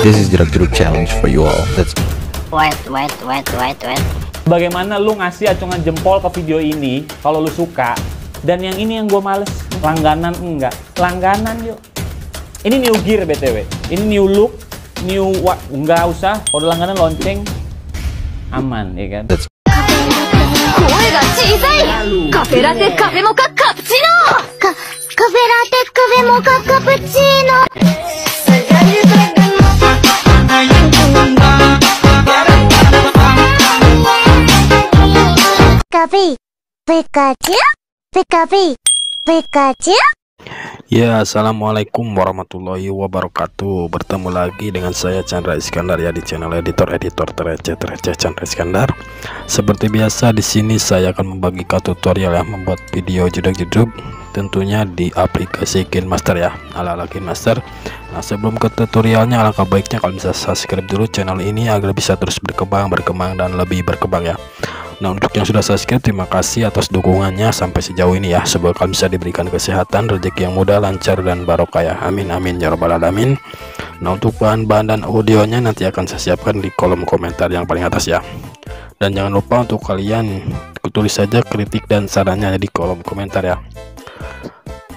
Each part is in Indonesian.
This is Jeruk challenge for you all. Let's Wait. Bagaimana lu ngasih acungan jempol ke video ini kalau lu suka, dan yang ini yang gue males, langganan enggak, langganan yuk. Ini new gear BTW, ini new look, enggak usah, kalau langganan lonceng aman ya kan. Ya, assalamualaikum warahmatullahi wabarakatuh. Bertemu lagi dengan saya Chandra Iskandar ya di channel editor terreceh Chandra Iskandar. Seperti biasa di sini saya akan membagikan tutorial yang membuat video jeduk-jeduk, tentunya di aplikasi KineMaster ya, ala-ala KineMaster. Nah, sebelum ke tutorialnya, alangkah baiknya kalau bisa subscribe dulu channel ini agar bisa terus berkembang dan lebih berkembang ya. Nah, untuk yang sudah subscribe, terima kasih atas dukungannya sampai sejauh ini ya. Semoga kalian bisa diberikan kesehatan, rezeki yang mudah, lancar, dan barokah ya. Amin amin ya rabbal alamin. Nah, untuk bahan-bahan dan audionya nanti akan saya siapkan di kolom komentar yang paling atas ya. Dan jangan lupa untuk kalian tulis saja kritik dan sarannya di kolom komentar ya.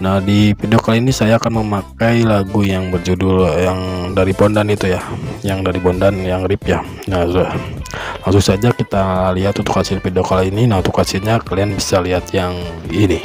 Nah, di video kali ini saya akan memakai lagu yang berjudul yang dari Bondan itu ya, yang dari Bondan yang RIP ya. Nah, langsung saja kita lihat untuk hasil video kali ini. Nah, untuk hasilnya kalian bisa lihat yang ini.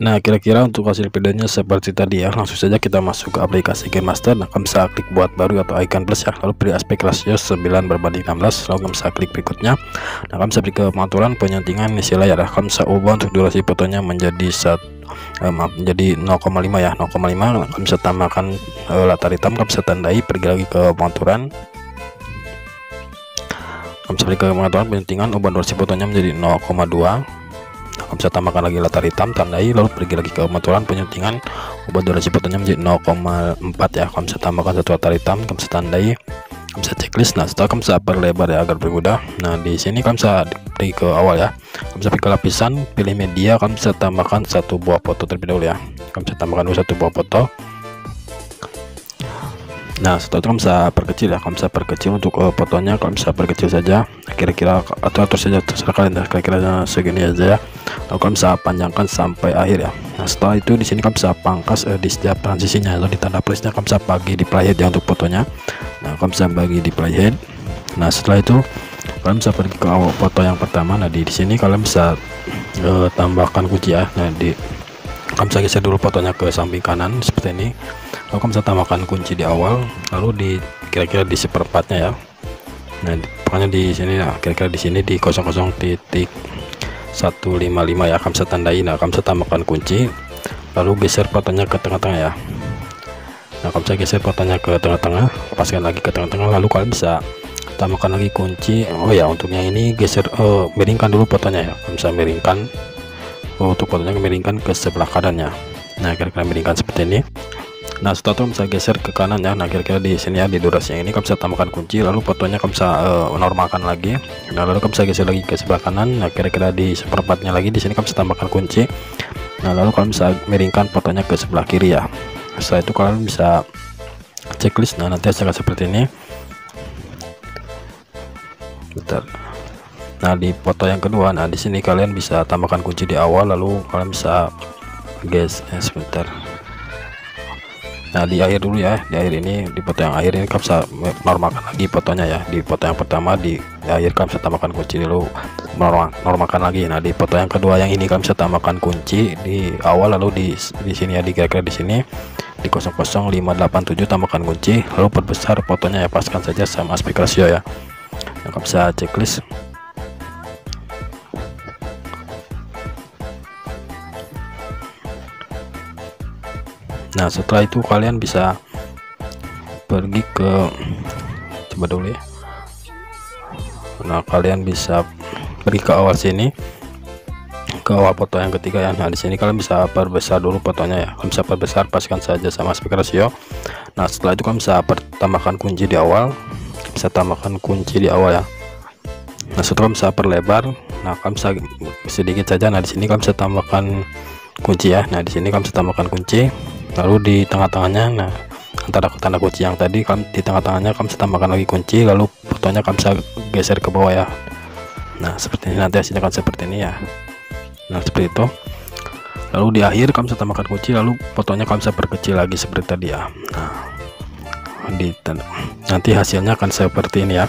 Nah, kira-kira untuk hasil videonya seperti tadi ya. Langsung saja kita masuk ke aplikasi KineMaster. Nah, kalian bisa klik buat baru atau icon plus ya, lalu pilih aspek rasio 9:16, lalu kalian bisa klik berikutnya. Nah, kalian bisa pilih ke pengaturan penyentingan isi layar ya. Kalian bisa ubah untuk durasi fotonya menjadi menjadi 0,5 ya, 0,5. Kalian bisa tambahkan latar hitam, kalian bisa tandai, pergi lagi ke pengaturan. Kalian bisa pilih ke pengaturan penyentingan, ubah durasi fotonya menjadi 0,2. Kamu bisa tambahkan lagi latar hitam, tandai, lalu pergi lagi ke pengaturan penyentingan, ubah durasi fotonya menjadi 0,4 ya. Kamu bisa tambahkan satu latar hitam, kamu bisa tandai, kamu bisa checklist. Nah, setelah kamu bisa perlebar ya agar bermudah. Nah, di sini kamu bisa pergi ke awal ya, kamu bisa pilih ke lapisan, pilih media, kamu bisa tambahkan satu buah foto terlebih dahulu ya. Kamu bisa tambahkan dulu satu buah foto. Nah, setelah itu kamu bisa perkecil ya, kamu bisa perkecil untuk fotonya, kamu bisa perkecil saja kira-kira atau atur saja, terserah kalian ya, kira-kira segini aja ya. Lalu kamu bisa panjangkan sampai akhir ya. Nah, setelah itu di sini kamu bisa pangkas di setiap transisinya, lalu di tanda plusnya kamu bisa bagi di playhead ya untuk fotonya. Nah, kamu bisa bagi di playhead. Nah, setelah itu kalian bisa pergi ke awal foto yang pertama. Nah, di sini kalian bisa tambahkan kunci ya. Nah, kamu bisa geser dulu fotonya ke samping kanan seperti ini. Lalu kamu bisa tambahkan kunci di awal, lalu di kira-kira di seperempatnya ya. Nah, pokoknya di sini nah, kira-kira di sini di 00.155 ya, kamu bisa tandai. Nah, kamu bisa tambahkan kunci, lalu geser fotonya ke tengah-tengah ya. Nah, kamu bisa geser fotonya ke tengah-tengah, lepaskan lagi ke tengah-tengah, lalu kalian bisa tambahkan lagi kunci. Oh ya, untuk yang ini geser miringkan dulu fotonya ya. Kamu bisa miringkan untuk fotonya, miringkan ke sebelah kanannya. Nah, kira-kira miringkan seperti ini. Nah, setelah itu bisa geser ke kanan ya. Nah, kira-kira di sini ya, di durasi yang ini kamu bisa tambahkan kunci, lalu fotonya kamu bisa normalkan lagi. Nah, lalu kamu bisa geser lagi ke sebelah kanan. Nah, kira-kira di seperempatnya lagi di sini kamu bisa tambahkan kunci. Nah, lalu kalian bisa miringkan fotonya ke sebelah kiri ya. Setelah itu kalian bisa checklist. Nah, nanti hasilnya seperti ini. Bentar. Nah, di foto yang kedua, nah di sini kalian bisa tambahkan kunci di awal, lalu kalian bisa sebentar. Nah, di akhir dulu ya, di akhir ini, di foto yang akhir ini kamu bisa normalkan lagi fotonya ya. Di foto yang pertama di akhir kamu bisa tambahkan kunci dulu, normalkan lagi. Nah, di foto yang kedua yang ini kamu bisa tambahkan kunci di awal, lalu di sini ya, di kira-kira di sini di 00587, tambahkan kunci lalu perbesar fotonya ya, paskan saja sama aspek rasio ya. Nah, kalian bisa checklist. Nah setelah itu kalian bisa pergi ke, coba dulu ya. Nah kalian bisa pergi ke awal sini, ke awal foto yang ketiga ya. Nah di sini kalian bisa perbesar dulu fotonya ya. Kalian bisa perbesar, paskan saja sama aspek rasio. Nah setelah itu kalian bisa tambahkan kunci di awal, bisa tambahkan kunci di awal ya. Nah setelah bisa perlebar, nah kalian bisa sedikit saja. Nah di sini kalian bisa tambahkan kunci ya. Nah di sini kalian bisa tambahkan kunci, lalu di tengah-tengahnya, nah antara tanda kunci yang tadi kalian di tengah-tengahnya kalian bisa tambahkan lagi kunci, lalu fotonya kalian bisa geser ke bawah ya. Nah seperti ini, nanti hasilnya akan seperti ini ya. Nah seperti itu. Lalu di akhir kalian bisa tambahkan kunci, lalu fotonya kalian bisa perkecil lagi seperti tadi ya. Nah nanti hasilnya akan seperti ini ya.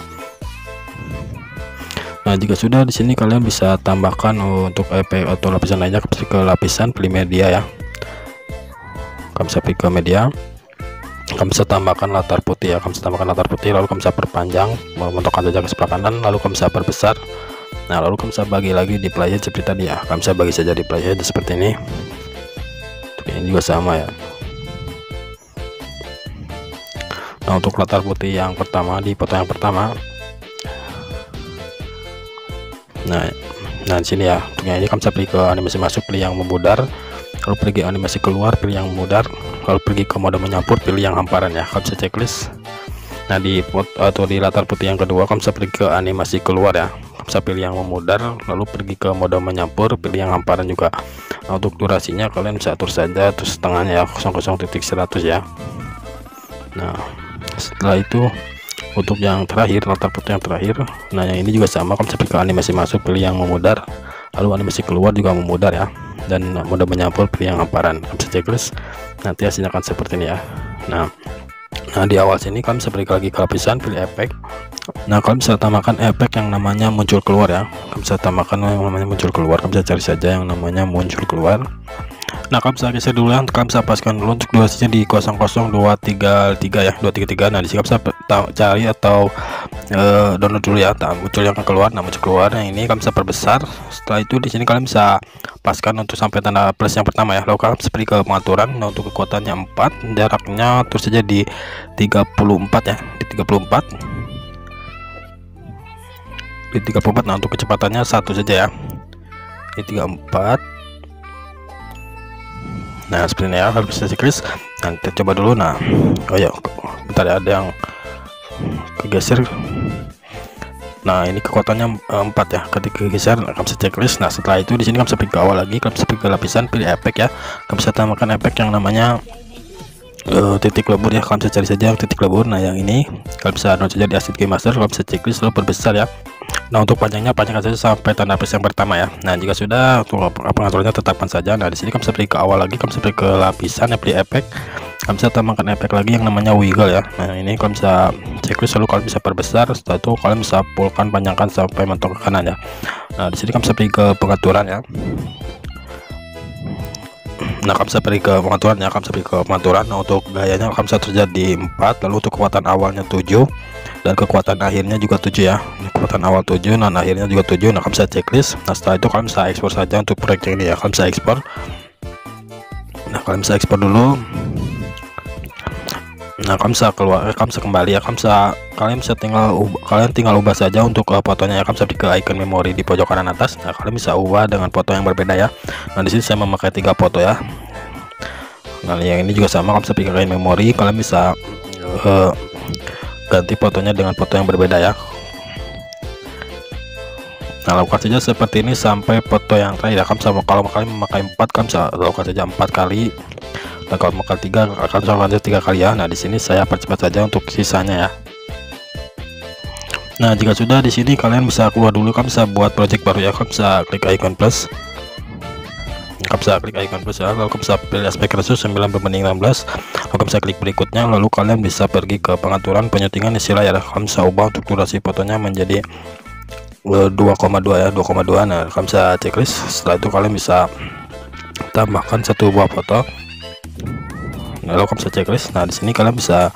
Nah jika sudah, di sini kalian bisa tambahkan untuk efek atau lapisan lainnya ke lapisan, pilih media ya. Kalian bisa pilih ke media, kalian bisa tambahkan latar putih ya. Kalian bisa tambahkan latar putih, lalu kalian bisa perpanjang, membentokkan saja ke sebelah kanan, lalu kalian bisa perbesar. Nah lalu kalian bisa bagi lagi di playhead seperti tadi ya. Kalian bisa bagi saja di playhead seperti ini. Ini juga sama ya. Nah untuk latar putih yang pertama, di foto yang pertama, nah di sini ya, untuknya ini kalian bisa pilih ke animasi masuk, pilih yang memudar, lalu pergi animasi keluar, pilih yang memudar, lalu pergi ke mode menyampur, pilih yang hamparan ya. Kalian bisa checklist. Nah di atau di latar putih yang kedua, kalian bisa pergi ke animasi keluar ya. Kalian bisa pilih yang memudar, lalu pergi ke mode menyampur, pilih yang hamparan juga. Nah untuk durasinya kalian bisa atur saja, terus setengahnya ya, 00.100 ya. Nah setelah itu untuk yang terakhir, latar putih yang terakhir, nah yang ini juga sama, kalian bisa pilih ke animasi masuk, pilih yang memudar, lalu animasi keluar juga memudar ya, dan mode menyampur pilih yang hamparan. Kalian bisa checklist, nanti hasilnya akan seperti ini ya. Nah di awal sini kalian bisa balik lagi ke lapisan, pilih efek. Nah kalian bisa tambahkan efek yang namanya muncul keluar ya. Kalian bisa tambahkan yang namanya muncul keluar, kalian bisa cari saja yang namanya muncul keluar. Nah kalian bisa geser dulu ya, kalian bisa paskan dulu untuk durasinya di 00233 ya, 233. Nah disini kalian bisa cari atau download dulu ya. Muncul yang keluar, nah muncul keluar yang ini kalian bisa perbesar. Setelah itu di sini kalian bisa paskan untuk sampai tanda plus yang pertama ya. Lalu kalian bisa pergi ke pengaturan. Nah untuk kekuatannya 4, jaraknya terus saja di 34 ya, di 34. Di 34. Nah untuk kecepatannya 1 saja ya, di 34. Nah seperti ini ya, harus bisa checklist. Nah kita coba dulu. Nah oh ya bentar ya, ada yang kegeser. Nah ini kekuatannya 4 ya, ketika geser akan bisa checklist. Nah setelah itu di sini kalian bisa pilih ke awal lagi, kalian bisa pilih ke lapisan, pilih efek ya. Kalian bisa tambahkan efek yang namanya titik lebur ya. Kalian bisa cari saja titik lebur. Nah yang ini kalian bisa download saja di Asset Game Master, kalian bisa checklist lalu perbesar ya. Nah untuk panjangnya panjangkan saja sampai tanda plus yang pertama ya. Nah jika sudah, untuk pengaturannya tetapkan saja. Nah di sini kalian bisa pilih ke awal lagi, kalian bisa pilih ke lapisan ya, pilih efek. Kalian bisa tambahkan efek lagi yang namanya wiggle ya. Nah ini kalian bisa checklist, lalu kalian bisa perbesar. Setelah itu kalian bisa fullkan, panjangkan sampai mentok ke kanan ya. Nah di sini kalian bisa pilih ke pengaturan ya. Nah kalian bisa pilih ke pengaturan ya, kalian bisa pilih ke pengaturan. Nah untuk gayanya kalian bisa terjadi di 4, lalu untuk kekuatan awalnya 7 dan kekuatan akhirnya juga 7 ya. Kekuatan awal 7 dan akhirnya juga 7. Nah kalian bisa checklist. Nah setelah itu kalian bisa ekspor saja untuk proyek ini ya. Kalian bisa ekspor. Nah kalian bisa ekspor dulu. Nah kalian bisa keluar, kalian bisa kembali ya. Kalian tinggal ubah saja untuk fotonya ya. Kalian bisa ke icon memori di pojok kanan atas. Nah kalian bisa ubah dengan foto yang berbeda ya. Nah di sini saya memakai 3 foto ya. Nah yang ini juga sama, kalian bisa pilih icon memori. Kalian bisa ganti fotonya dengan foto yang berbeda ya. Nah lakukan saja seperti ini sampai foto yang terakhir ya. Kalau kalian memakai 4, kalian bisa lakukan saja 4 kali. Dan kalau memakai 3, akan lakukan saja 3 kali ya. Nah di sini saya percepat saja untuk sisanya ya. Nah jika sudah, di sini kalian bisa keluar dulu, kalian bisa buat project baru ya. Kalian bisa klik icon plus. Kalian bisa klik icon plus ya, lalu kalian bisa pilih aspek ratio 9/16. Lalu kalian bisa klik berikutnya, lalu kalian bisa pergi ke pengaturan penyutingan istilah ya. Kalian bisa ubah untuk durasi fotonya menjadi 2,2 ya, 2,2. Nah kalian bisa checklist. Setelah itu kalian bisa tambahkan 1 buah foto. lalu kalian bisa checklist. Nah di sini kalian bisa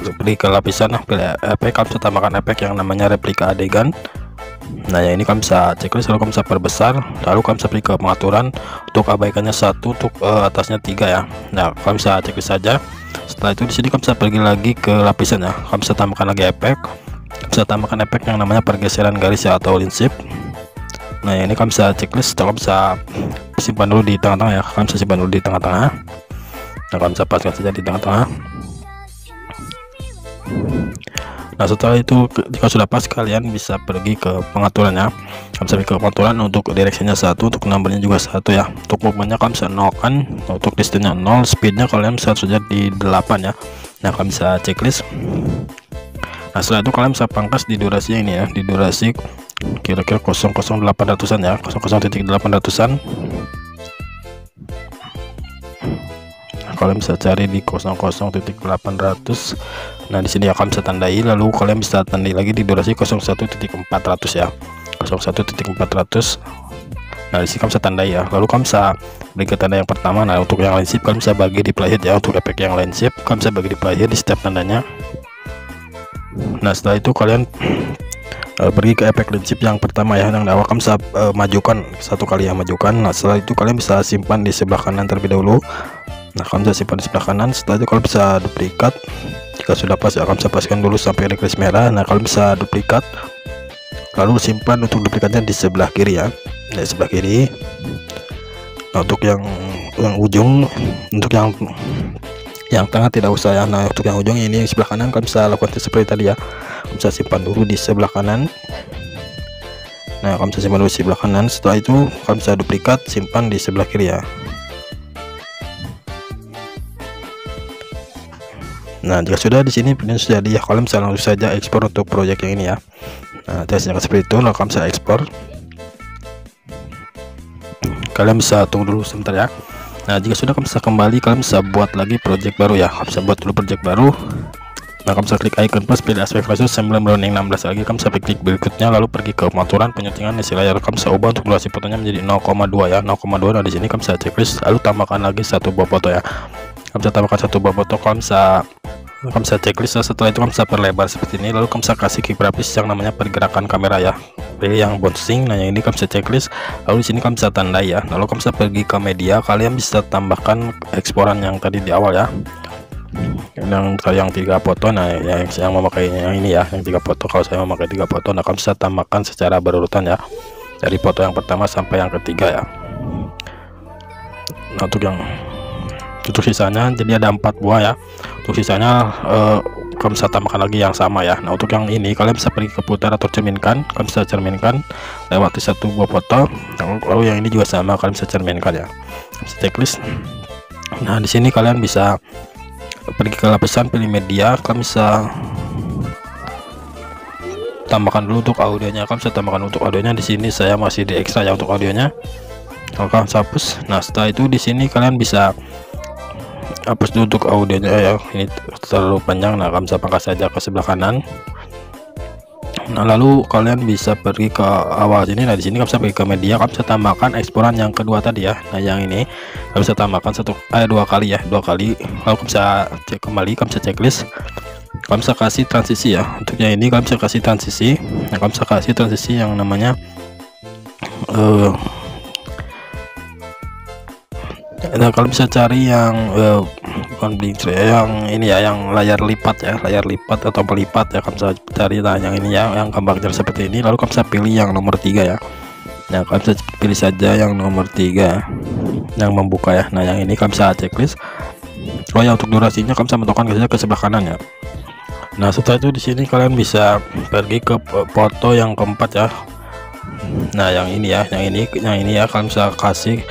pergi ke lapisan, pilih efek, kalian bisa tambahkan efek yang namanya replika adegan. Nah yang ini kalian bisa checklist, lalu kalian bisa perbesar, lalu kalian bisa pergi ke pengaturan untuk abaikannya 1, untuk atasnya 3 ya. Nah kalian bisa checklist saja. Setelah itu di sini kalian bisa pergi lagi ke lapisan ya, kalian bisa tambahkan lagi efek, bisa tambahkan efek yang namanya pergeseran garis ya, atau line shift. Nah ini kalian bisa checklist, kalian bisa simpan dulu di tengah-tengah ya, kalian bisa simpan dulu di tengah-tengah. Nah kalian bisa paskan saja di tengah-tengah. Nah setelah itu jika sudah pas, kalian bisa pergi ke pengaturannya, kalian bisa pergi ke pengaturan untuk direksinya 1, untuk numbernya juga 1 ya, untuk movementnya kalian bisa 0 kan, untuk distance-nya 0, speednya kalian bisa saja di 8 ya. Nah kalian bisa checklist. Nah setelah itu kalian bisa pangkas di durasinya ini ya, di durasi kira-kira 00800an ya, 0,800an. Kalian bisa cari di 00.800. Nah di sini ya kalian bisa tandai, lalu kalian bisa tandai lagi di durasi 01.400 ya, 01.400. Nah di sini kalian bisa tandai ya, lalu kalian bisa beri ke tanda yang pertama. Nah untuk yang line shift kalian bisa bagi di playhead ya, untuk efek yang line shift kalian bisa bagi di playhead di setiap tandanya. Nah setelah itu kalian pergi ke efek line shift yang pertama ya, yang awal kalian bisa majukan 1 kali ya, majukan. Nah setelah itu kalian bisa simpan di sebelah kanan terlebih dahulu. Nah kalian bisa simpan di sebelah kanan, setelah itu kalian bisa duplikat. Jika sudah pas ya, kalian bisa paskan dulu sampai ada garis merah. Nah kalian bisa duplikat, lalu simpan untuk duplikatnya di sebelah kiri ya, di sebelah kiri. Nah untuk yang ujung, untuk yang tengah tidak usah ya. Nah untuk yang ujung ini sebelah kanan kalian bisa lakukan seperti tadi ya, kalian bisa simpan dulu di sebelah kanan. Nah kalian bisa simpan dulu di sebelah kanan, setelah itu kalian bisa duplikat, simpan di sebelah kiri ya. Nah jika sudah di sini print sudah jadi ya, kalian bisa langsung saja ekspor untuk proyek yang ini ya. Nah tesnya seperti itu, lalu kalian bisa ekspor. Kalian bisa tunggu dulu sebentar ya. Nah jika sudah, kalian bisa kembali, kalian bisa buat lagi project baru ya, kalian bisa buat dulu project baru. Nah kalian bisa klik icon plus, pilih aspek ratio 9:16 lagi, kalian bisa klik berikutnya, lalu pergi ke pengaturan penyuntingan isi layar, kalian bisa ubah untuk durasi fotonya menjadi 0,2 ya, 0,2. Nah di sini kalian bisa checklist, lalu tambahkan lagi 1 buah foto ya, kalian bisa tambahkan 1 buah foto. Kalian bisa checklist. Setelah itu kalian bisa perlebar seperti ini, lalu kalian bisa kasih keyframe yang namanya pergerakan kamera ya, pilih yang bouncing. Nah yang ini kalian bisa checklist, lalu di sini kalian bisa tandai ya, lalu kalian bisa pergi ke media, kalian bisa tambahkan eksporan yang tadi di awal ya, yang 3 foto. Nah yang saya memakai yang ini ya, yang 3 foto. Kalau saya memakai 3 foto, nah kalian bisa tambahkan secara berurutan ya, dari foto yang pertama sampai yang ketiga ya. Nah untuk sisanya jadi ada 4 buah ya, untuk sisanya kalian bisa tambahkan lagi yang sama ya. Nah untuk yang ini kalian bisa pergi ke putar atau cerminkan, kalian bisa cerminkan lewati 1 buah foto, lalu yang ini juga sama, kalian bisa cerminkan ya, bisa checklist. Nah di sini kalian bisa pergi ke lapisan, pilih media, kalian bisa tambahkan dulu untuk audionya, kalian bisa tambahkan untuk audionya. Di sini saya masih di ekstra ya untuk audionya, kalian hapus. Nah setelah itu di sini kalian bisa hapus dulu untuk audionya ya, ini terlalu panjang. Nah kalian bisa pangkas saja ke sebelah kanan. Nah lalu kalian bisa pergi ke awal sini. Nah di sini kalian bisa pergi ke media, kalian bisa tambahkan eksporan yang kedua tadi ya. Nah yang ini kalian bisa tambahkan 2 kali ya, 2 kali. Lalu kalian bisa cek kembali, kalian bisa checklist, kalian bisa kasih transisi ya. Untuk yang ini kalian bisa kasih transisi. Nah kalian bisa kasih transisi yang namanya nah kalian bisa cari yang bukan blink yang ini ya, yang layar lipat ya, layar lipat atau pelipat ya, kalian bisa cari. Nah yang ini ya, yang gambarnya seperti ini, lalu kalian bisa pilih yang nomor 3 ya. Nah kalian bisa pilih saja yang nomor 3 yang membuka ya. Nah yang ini kalian bisa checklist. Oh ya, untuk durasinya kalian bisa menentukan saja ke sebelah kanan ya. Nah setelah itu di sini kalian bisa pergi ke foto yang keempat ya. Nah yang ini ya, yang ini ya, kalian bisa kasih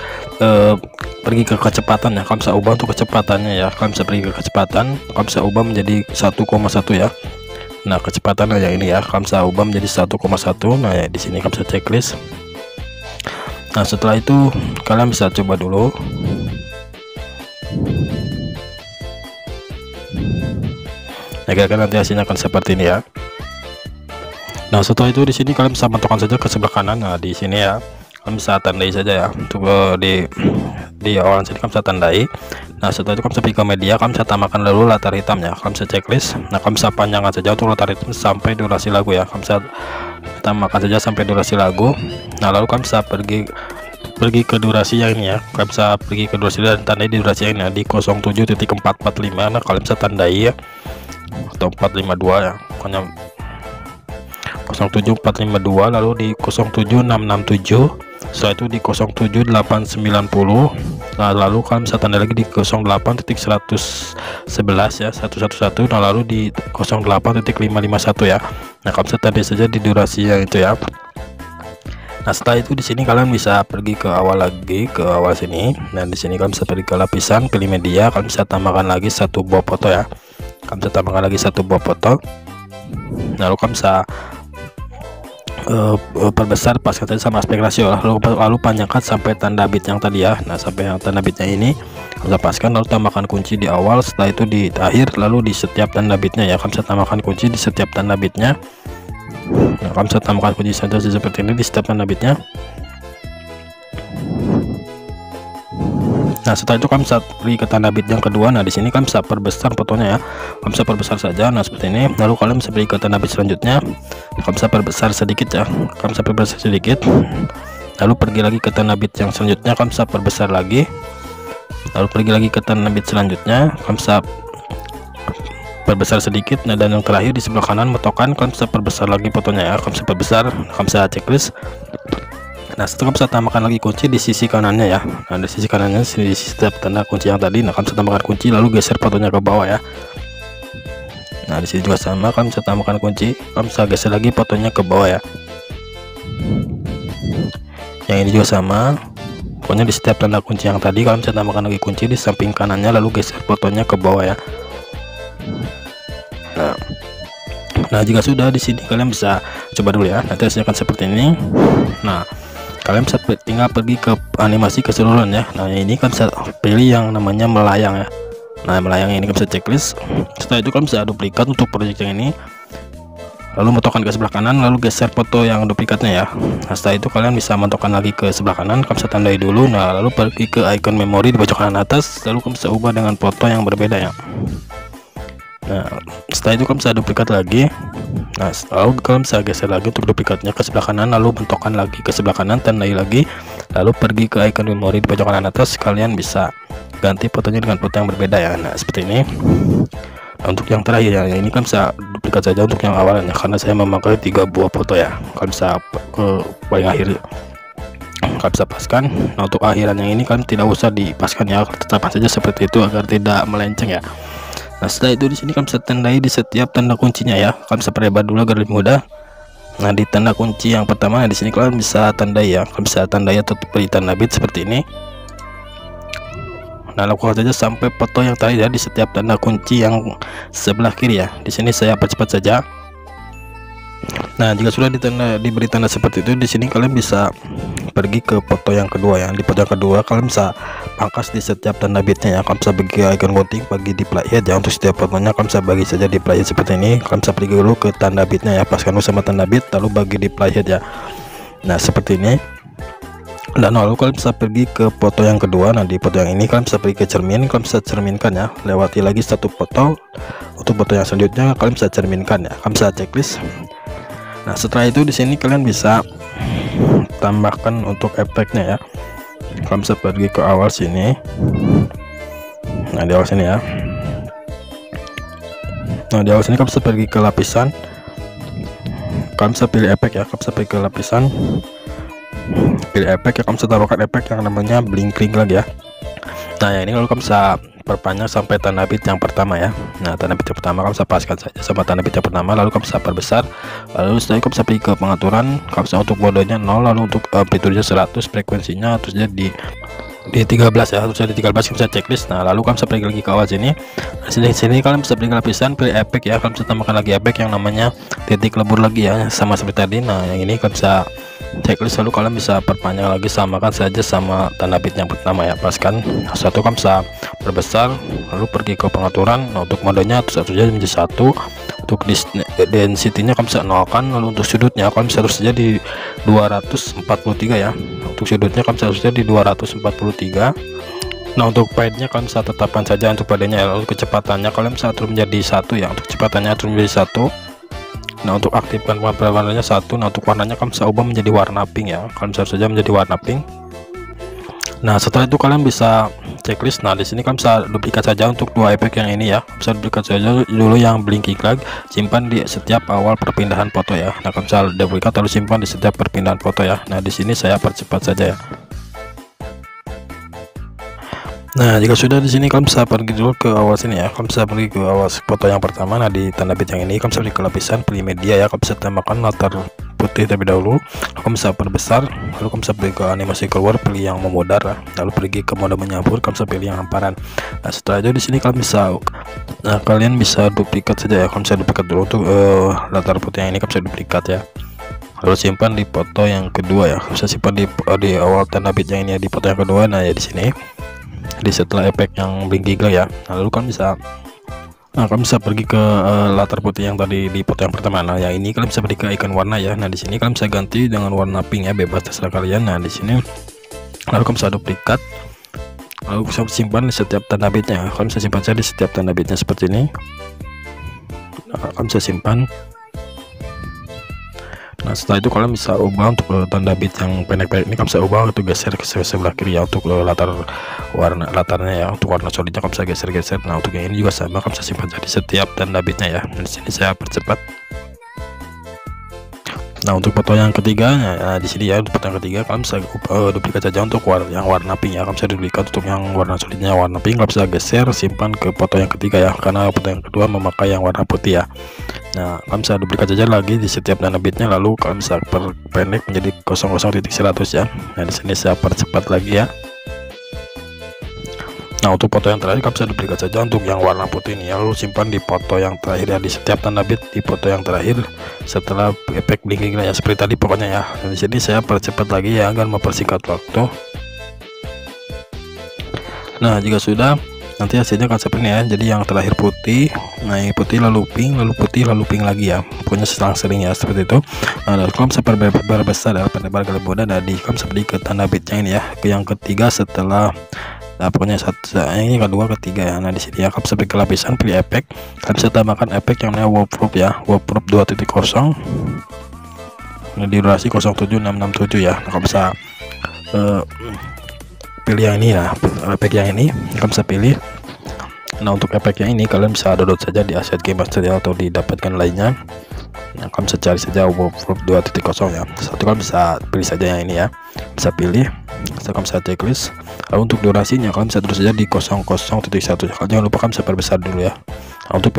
pergi ke kecepatan ya, kalian bisa ubah untuk kecepatannya ya, kalian bisa pergi ke kecepatan, kalian bisa ubah menjadi 1,1 ya. Nah kecepatan yang ini ya, kalian bisa ubah menjadi 1,1. Nah ya di sini kalian bisa checklist. Nah setelah itu kalian bisa coba dulu. Nah kira-kira nanti hasilnya akan seperti ini ya. Nah setelah itu di sini kalian bisa menentukan saja ke sebelah kanan. Nah di sini ya kalian bisa tandai saja ya, untuk di di awal sini kamu bisa tandai. Nah setelah itu kamu bisa pergi ke media, kamu bisa tambahkan lalu latar hitamnya, kamu bisa checklist. Nah kamu bisa panjangkan saja untuk latar hitam sampai durasi lagu ya, kamu bisa tambahkan saja sampai durasi lagu. Nah lalu kamu bisa pergi ke durasi yang ini ya, kalian bisa pergi ke durasi dan tandai di durasi yang ini ya, di 07.445. Nah kalian bisa tandai ya, atau 452 ya, pokoknya 07452, lalu di 07667, setelah itu di 07890. Nah lalu kalian bisa tanda lagi di 08.111 ya, 111. Nah lalu di 08.551 ya. Nah kalian bisa tanda saja di durasi yang itu ya. Nah setelah itu di sini kalian bisa pergi ke awal lagi, ke awal sini. Nah di sini kalian bisa pergi ke lapisan, pilih media, kalian bisa tambahkan lagi satu buah foto ya, kalian bisa tambahkan lagi satu buah foto. Lalu kalian bisa perbesar paskan tadi sama aspek rasio, lalu panjangkan sampai tanda bit yang tadi ya. Nah sampai yang tanda bitnya ini kalian lepaskan, lalu tambahkan kunci di awal, setelah itu di akhir, lalu di setiap tanda bitnya ya, kalian bisa tambahkan kunci di setiap tanda bitnya. Nah kalian bisa tambahkan kunci saja seperti ini di setiap tanda bitnya. Nah setelah itu kalian bisa pergi ke tanda bit yang kedua. Nah di sini kalian bisa perbesar fotonya ya, kalian bisa perbesar saja. Nah seperti ini. Lalu kalian bisa pergi ke tanda bit selanjutnya, kalian bisa perbesar sedikit ya, kalian bisa perbesar sedikit. Lalu pergi lagi ke tanda bit yang selanjutnya, kalian bisa perbesar lagi. Lalu pergi lagi ke tanda bit selanjutnya, kalian bisa perbesar sedikit. Nah dan yang terakhir di sebelah kanan metokan, kalian bisa perbesar lagi fotonya ya, kalian bisa perbesar, kalian bisa checklist. Nah setelah bisa tambahkan lagi kunci di sisi kanannya ya. Nah di sisi kanannya di setiap tanda kunci yang tadi, nah kalian bisa tambahkan kunci lalu geser fotonya ke bawah ya. Nah di sini juga sama, kalian bisa tambahkan kunci, kalian bisa geser lagi fotonya ke bawah ya. Yang ini juga sama, pokoknya di setiap tanda kunci yang tadi kalian bisa tambahkan lagi kunci di samping kanannya lalu geser fotonya ke bawah ya. Nah jika sudah di sini kalian bisa coba dulu ya, nanti hasilnya akan seperti ini. Nah kalian bisa tinggal pergi ke animasi keseluruhan ya. Nah ini kan bisa pilih yang namanya melayang ya. Nah melayang ini kan bisa checklist. Setelah itu kalian bisa duplikat untuk project yang ini, lalu mentokkan ke sebelah kanan, lalu geser foto yang duplikatnya ya. Nah setelah itu kalian bisa mentokkan lagi ke sebelah kanan, kalian bisa tandai dulu. Nah lalu pergi ke icon memori di pojok kanan atas, lalu kalian bisa ubah dengan foto yang berbeda ya. Nah setelah itu kalian bisa duplikat lagi. Nah lalu kalian bisa geser lagi untuk duplikatnya ke sebelah kanan, lalu bentukkan lagi ke sebelah kanan, tandai lagi, lalu pergi ke icon memori di pojok kanan atas. Kalian bisa ganti fotonya dengan foto yang berbeda ya. Nah seperti ini. Nah, untuk yang terakhir ya, ini kan bisa duplikat saja untuk yang awalnya, karena saya memakai 3 buah foto ya. Kalian bisa ke paling akhir, kalian bisa paskan. Nah untuk akhiran yang ini kan tidak usah dipaskan ya, tetapkan saja seperti itu agar tidak melenceng ya. Nah setelah itu di sini kalian bisa tandai di setiap tanda kuncinya ya, kalian bisa perlebar dulu agar lebih mudah. Nah di tanda kunci yang pertama di sini kalian bisa tandai ya, kalian bisa tandai atau beri tanda bit seperti ini. Nah lakukan saja sampai foto yang tadi ya di setiap tanda kunci yang sebelah kiri ya. Di sini saya percepat saja. Nah jika sudah diberi tanda seperti itu, di sini kalian bisa pergi ke foto yang kedua ya. Di foto yang kedua kalian bisa pangkas di setiap tanda bitnya ya. Kalian bisa bagi icon gunting, bagi di playhead ya. Untuk setiap fotonya kalian bisa bagi saja di playhead seperti ini. Kalian bisa pergi dulu ke tanda bitnya ya, paskan dulu sama tanda bit, lalu bagi di playhead ya. Nah seperti ini. Dan lalu kalian bisa pergi ke foto yang kedua. Nah di foto yang ini kalian bisa pergi ke cermin, kalian bisa cerminkan ya, lewati lagi satu foto. Untuk foto yang selanjutnya kalian bisa cerminkan ya, kalian bisa checklist. Nah setelah itu di sini kalian bisa tambahkan untuk efeknya ya. Kalian bisa pergi ke awal sini. Nah di awal sini ya. Nah di awal sini kalian bisa pergi ke lapisan, kalian bisa pilih efek ya, kalian bisa pergi ke lapisan, pilih efek ya, kamu bisa tambahkan efek yang namanya blinking lagi ya. Nah ini kalau kamu bisa perpanjang sampai tanda bit yang pertama ya. Nah tanda bit yang pertama kamu bisa paskan saja sama tanda bit yang pertama, lalu kamu bisa perbesar, lalu setelah itu kamu bisa pergi ke pengaturan, kamu bisa untuk modenya 0, lalu untuk amplitude 100, frekuensinya terus jadi di 13 ya, terus di 13 kamu bisa checklist. Nah lalu kamu bisa pergi lagi ke awal sini. Nah, sini kalian bisa pergi ke lapisan, pilih efek ya, kalian bisa tambahkan lagi efek yang namanya titik lebur lagi ya, sama seperti tadi. Nah yang ini kalian bisa checklist, lalu kalian bisa perpanjang lagi, samakan saja sama tanda bit yang pertama ya, paskan. Satu kamu bisa perbesar, lalu pergi ke pengaturan. Nah untuk modenya terus saja menjadi 1, untuk density-nya kamu bisa nolkan, lalu untuk sudutnya kalian bisa terus saja di 243 ya. Untuk sudutnya kamu bisa terus saja di 243. Nah, untuk fade-nya kalian bisa tetapkan saja untuk fade-nya ya. Untuk kecepatannya kalian bisa atur menjadi 1 ya, untuk kecepatannya atur menjadi 1. Nah, untuk aktifkan warnanya 1. Nah, untuk warnanya kalian bisa ubah menjadi warna pink ya, kalian bisa saja menjadi warna pink. Nah, setelah itu kalian bisa checklist. Nah, di sini kalian bisa duplikat saja untuk 2 efek yang ini ya, bisa duplikat saja dulu yang blinking light, simpan di setiap awal perpindahan foto ya. Nah, kalian bisa duplikat lalu simpan di setiap perpindahan foto ya. Nah, di sini saya percepat saja ya. Nah, jika sudah di sini kalian bisa pergi dulu ke awal sini ya, kalian bisa pergi ke awal foto yang pertama. Nah, di tanda bit yang ini kalian bisa pergi ke lapisan pilih media ya, kalian bisa tambahkan latar putih terlebih dahulu, kalian bisa perbesar, lalu kalian bisa pergi ke animasi keluar, pilih yang memudar, lalu pergi ke mode menyampur, kalian bisa pilih yang hamparan. Nah, setelah itu di sini kalian bisa duplikat saja ya, kalian bisa duplikat dulu untuk latar putih yang ini, kalian bisa duplikat ya, lalu simpan di foto yang kedua ya, bisa simpan di awal tanda bit yang ini ya, di foto yang kedua. Nah, ya di sini di setelah efek yang blinking ya. Nah, lalu kalian bisa pergi ke latar putih yang tadi di foto yang pertama. Nah, yang ini kalian bisa pergi ke icon warna ya. Nah, di sini kalian bisa ganti dengan warna pink ya, bebas terserah kalian. Nah, di sini lalu kalian bisa duplikat, lalu bisa simpan di setiap tanda bitnya. Kalian bisa simpan saja di setiap tanda bitnya seperti ini. Nah, kalian bisa simpan. Nah, setelah itu kalian bisa ubah untuk tanda bit yang pendek-pendek ini, kalian bisa ubah untuk geser ke sebelah kiri ya, untuk latarnya ya, untuk warna solidnya kalian bisa geser-geser. Nah, untuk yang ini juga sama, kalian bisa simpan jadi setiap tanda bitnya ya. Nah, di sini saya percepat. Nah, untuk foto yang ketiga, nah, di sini ya, untuk foto yang ketiga kalian bisa duplikat saja untuk yang warna pink ya, kalian bisa duplikat untuk yang warna solidnya warna pink, kalian bisa geser simpan ke foto yang ketiga ya, karena foto yang kedua memakai yang warna putih ya. Nah, kalian bisa duplikat saja lagi di setiap tanda bitnya, lalu kalian bisa perpendek menjadi 00.100 ya. Nah, di sini saya percepat lagi ya. Nah, untuk foto yang terakhir kalian bisa duplikat saja untuk yang warna putih ini ya, lalu simpan di foto yang terakhir ya, di setiap tanda bit di foto yang terakhir setelah efek blinking ya, seperti tadi pokoknya ya. Nah, di sini saya percepat lagi ya agar mempersingkat waktu. Nah, jika sudah, nanti hasilnya akan seperti ini ya. Jadi yang terakhir putih, nah yang putih lalu pink, lalu putih lalu pink lagi ya, pokoknya selang-sering ya, seperti itu. Nah, kalian bisa perbesar ya, perlebar ke mudah. Nah, kalian bisa pergi ke tanda bitnya ini ya, ke yang ketiga setelah, nah pokoknya ini kedua ketiga ya. Nah, di sini ya kalian bisa pergi ke lapisan pilih efek, kalian bisa tambahkan efek yang namanya warp ya, warp 2.0. Nah, di durasi 07667 ya. Nah, kalian bisa pilih yang ini ya, efek yang ini kalian bisa pilih. Nah, untuk efek yang ini kalian bisa download saja di Asset Game Master ya, atau didapatkan lainnya. Nah, kalian bisa cari saja warp 2.0 ya. Satu kalian bisa pilih saja yang ini ya, bisa pilih. Setelah kalian bisa checklist, lalu untuk durasinya kalian bisa terus saja di 00.1. Jangan lupa kalian bisa perbesar dulu ya. Nah, untuk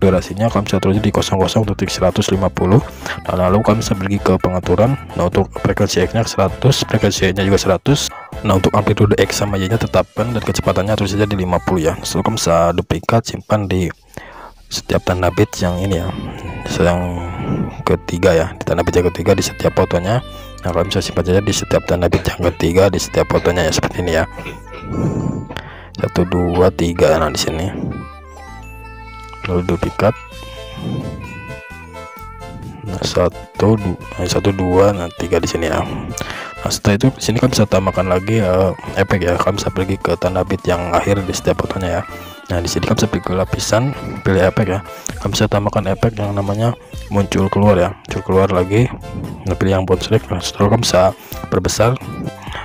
durasinya kalian bisa terus di 00.150. Nah, lalu kalian bisa pergi ke pengaturan. Nah, untuk frekuensi X nya 100, frekuensi Y nya juga 100. Nah, untuk amplitude X sama Y nya tetapkan dan kecepatannya terus saja di 50 ya. Setelah kalian bisa duplikat, simpan di setiap tanda bit yang ini ya, yang ketiga ya, di tanda bit yang ketiga di setiap fotonya. Nah, kalian bisa simpan saja di setiap tanda bit yang ketiga di setiap fotonya ya, seperti ini ya. 1 2 3. Nah, di sini lalu duplikat. Nah, 1 2 nah 3 di sini ya. Nah, setelah itu di sini kan bisa tambahkan lagi efek ya. Kalian bisa pergi ke tanda bit yang akhir di setiap fotonya ya. Nah, di sini kalian bisa pergi ke lapisan pilih efek ya. Kalian bisa tambahkan efek yang namanya muncul keluar ya, muncul keluar lagi. Nah, pilih yang bounce back. Nah, setelah kalian bisa perbesar.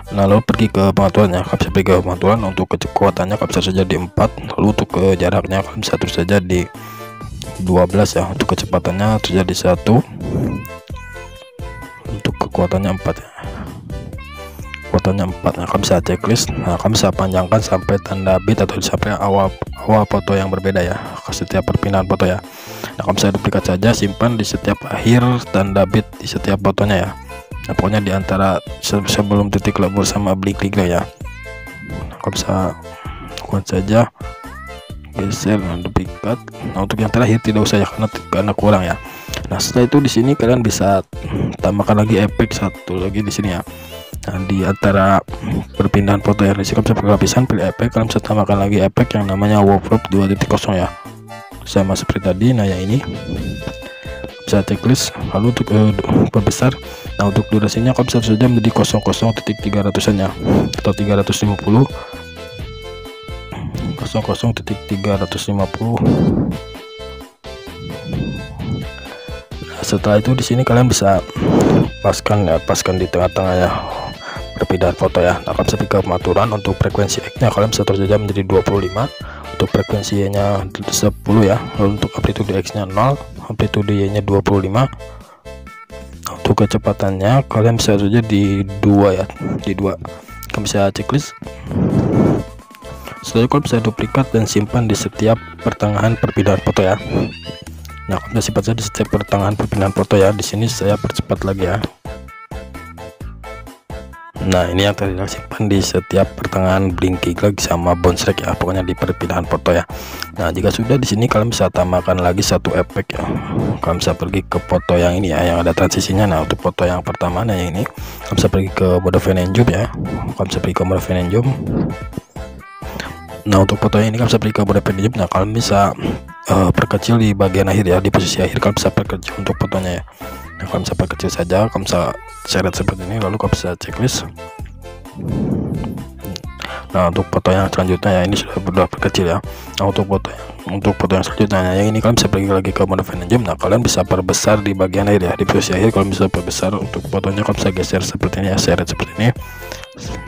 Nah, lalu pergi ke pengaturannya, kalian bisa pergi ke pengaturan. Untuk kekuatannya kalian bisa saja di 4, lalu untuk ke jaraknya kalian bisa terus saja di 12 ya. Untuk kecepatannya terus jadi 1, untuk kekuatannya 4 ya, kekuatannya 4. Nah, kalian bisa checklist. Nah, kalian bisa panjangkan sampai tanda bit atau sampai awal foto yang berbeda ya, ke setiap perpindahan foto ya. Nah, kalian bisa duplikat saja, simpan di setiap akhir tanda bit di setiap fotonya ya. Nah, pokoknya di antara sebelum titik labur sama blinking ya. Nah, kalian bisa lakukan saja, geser dan duplikat. Nah, untuk yang terakhir tidak usah ya, karena kurang ya. Nah, setelah itu di sini kalian bisa tambahkan lagi efek satu lagi di sini ya. Nah, di antara perpindahan foto yang risiko bisa lapisan pilih efek, kalian bisa tambahkan lagi efek yang namanya warp 2.0 ya, sama seperti tadi. Nah, yang ini bisa checklist, lalu untuk perbesar. Nah, untuk durasinya kalian bisa saja menjadi 00.300 ya, atau 350. 00.350. Nah, setelah itu di sini kalian bisa paskan di tengah-tengah ya perpindahan foto ya. Nah, kalian bisa pilih ke pengaturan. Untuk frekuensi X nya kalian bisa terus saja menjadi 25, untuk frekuensi Y nya 10 ya. Lalu untuk amplitude X nya 0, amplitude Y nya 25. Untuk kecepatannya kalian bisa saja di 2 ya, di 2. Kalian bisa checklist. Setelah itu kalian bisa duplikat dan simpan di setiap pertengahan perpindahan foto ya. Nah, kalian simpan saja di setiap pertengahan perpindahan foto ya. Di sini saya percepat lagi ya. Nah, ini yang tadi simpan di setiap pertengahan blinking lagi sama bounce rate ya, pokoknya di perpindahan foto ya. Nah, jika sudah di sini kalian bisa tambahkan lagi satu efek ya. Kalian bisa pergi ke foto yang ini ya, yang ada transisinya. Nah, untuk foto yang pertama nah yang ini kalian bisa pergi ke mode fan and zoom ya. Kalian bisa pergi ke mode fan and zoom. Nah, untuk foto ini kalian bisa pergi ke mode fan and zoom. Nah, kalian bisa perkecil di bagian akhir ya, di posisi akhir kalian bisa perkecil untuk fotonya ya. Nah, kalian bisa perkecil saja, kalian bisa seret seperti ini, lalu kalian bisa checklist. Nah, untuk foto yang selanjutnya ya, ini sudah perkecil ya. Nah, untuk foto yang selanjutnya yang ini kalian bisa pergi lagi ke mode fan and zoom. Nah, kalian bisa perbesar di bagian akhir ya, di posisi akhir kalian bisa perbesar. Untuk fotonya kalian bisa geser seperti ini ya, seret seperti ini.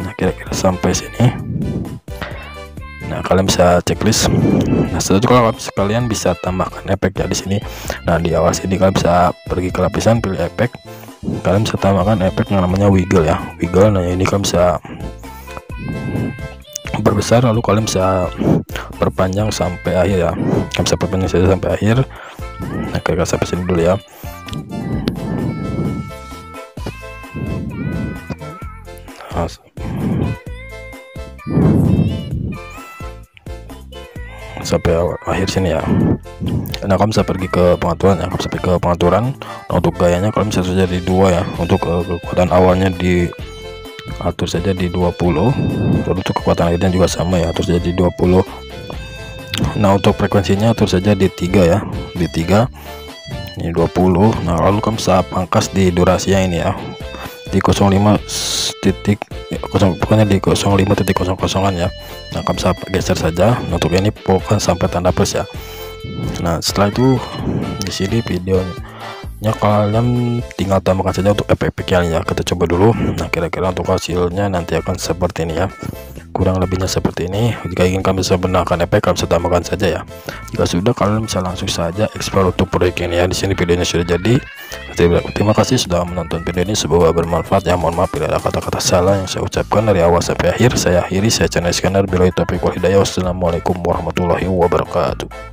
Nah, kira-kira sampai sini. Nah, kalian bisa checklist. Nah, setelah itu kalian bisa tambahkan efek ya di sini. Nah, di awal sini kalian bisa pergi ke lapisan, pilih efek. Kalian bisa tambahkan efek yang namanya wiggle ya, wiggle. Nah, ini kalian bisa perbesar, lalu kalian bisa perpanjang sampai akhir ya. Kalian bisa perpanjang saja sampai akhir. Nah, kira-kira sampai sini dulu ya. Nah, sampai akhir sini ya. Nah, kalian bisa pergi ke pengaturan ya, kalian bisa pergi ke pengaturan. Nah, untuk gayanya kalian bisa saja di 2 ya. Untuk kekuatan awalnya diatur saja di 20, lalu untuk kekuatan akhirnya juga sama ya, atur saja di 20. Nah, untuk frekuensinya atur saja di 3 ya, di 3 ini 20. Nah, lalu kalian bisa pangkas di durasinya ini ya, di 05.0, pokoknya di 05.00 ya. Nah, kalian bisa geser saja. Nah, untuk ini pokoknya sampai tanda plus ya. Nah, setelah itu di sini videonya kalian tinggal tambahkan saja untuk efek-efeknya ya. Kita coba dulu. Nah, kira-kira untuk hasilnya nanti akan seperti ini ya, kurang lebihnya seperti ini. Jika ingin kalian bisa benarkan efek, kalian bisa tambahkan saja ya. Jika sudah, kalian bisa langsung saja ekspor untuk proyek ini ya. Di sini videonya sudah jadi. Terima kasih sudah menonton video ini, semoga bermanfaat ya. Mohon maaf bila ada kata-kata salah yang saya ucapkan dari awal sampai akhir. Saya akhiri, saya Channel Iskandar. Bila itu topik wal hidayah. Wassalamualaikum warahmatullahi wabarakatuh.